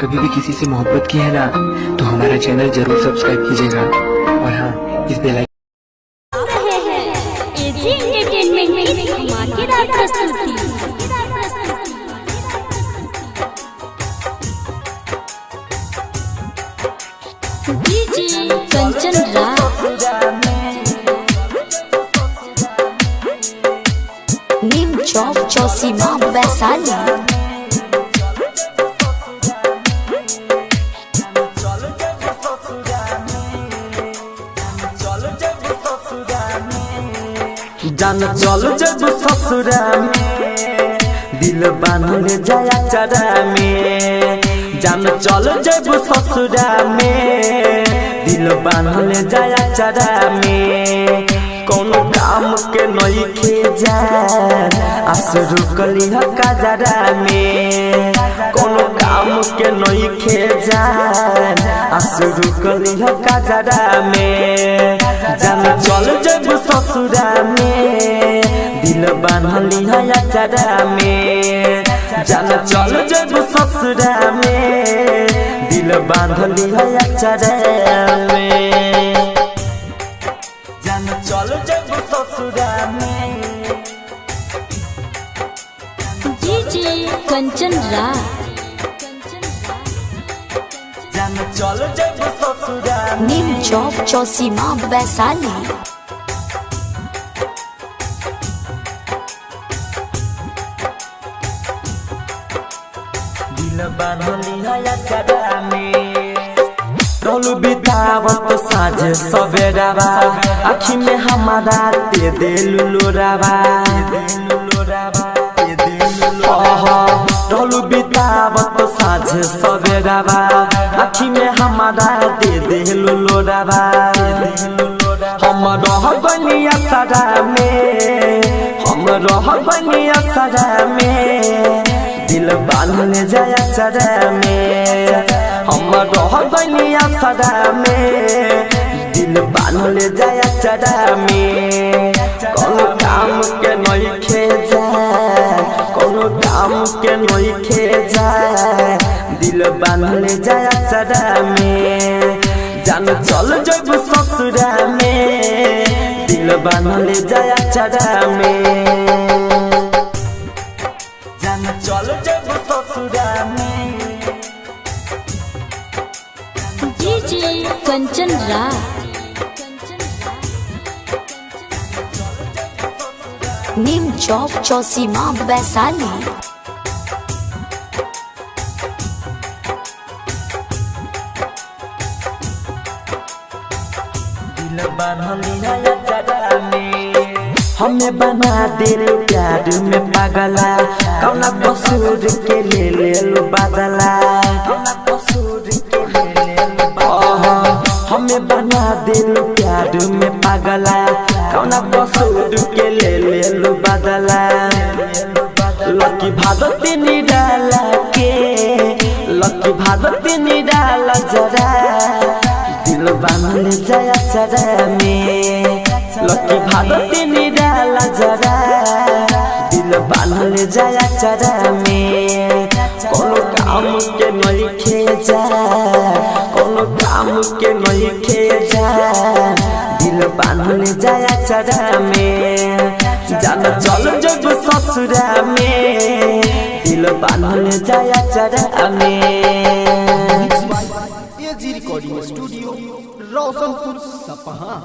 कभी भी किसी से मोहब्बत की है ना, तो हमारा चैनल जरूर सब्सक्राइब कीजिएगा और हाँ, इस बेल एजी एंटरटेनमेंट की धमाकेदार प्रस्तुति। डीजे कंचन राज, नीम चौक चौसीमा वैशाली। जान चल जब ससुरा में, दिल बांधले जाया चरा में। जान चल जब ससुरा में, दिल बांधले जाया चरा में। कोनो काम के नई खे जान, आसरू कली हकाजरा में। कोनो काम के नई खे जान, आसरू कली हकाजरा में। जान चल जब ससुरा में, दिल बांधली है चरा में। जान चल जब ससुरा में, दिल बांधली है चरा में। जान चल जब ससुरा में। डीजे कंचन राज, जान चल जब ससुरा में। नीम चौक चौसीमा वैशाली। दिल बांधली है चरा में। रोलू बितावत साझ सवेरावा, आँखी में हमारा ते दिलु लोरावा। रोलू बितावत साझ सवेरावा, आँखी में हमारा ते दिलु लोरावा। हम रह बनिया सरा में, हम रह बनिया सरा में। दिल बांधले जाया चरा में, हम रह बनिया सरा में। दिल बांधले जाया चरा में। कोनो काम के नई खे जाए, कोनो काम के नई खे जाए। दिल बांधले जाया चरा में। जान चल जब ससुरा में, दिल बांधले जाया चरा में। जान चल जब ससुरा में। डीजे कंचन राज, नीम चौक चौसीमा वैशाली। दिल बांधली है चरा में। हमें बना दिल प्यार में पागला, कौना कसूर के ले लो बदला। कौना कसूर के ले लो बदला। हमें बना दिल प्यार में पागला, कौना कसूर के ले लो बदला। लकी भादती निराला के, लकी भादती निराला जरा। दिल बांधले जाया चरा में, लकी भादती निराला जरा। दिल बांधले जाया चरा में। कोनो काम के नई खे जाए, कोनो काम के नई खे जाए। दिल बांधले जाया चरा में। जान चल जब ससुरा में, दिल बांधले जाया चरा में। एजी रिकॉर्डिंग स्टूडियो रोशनपुर सपहा।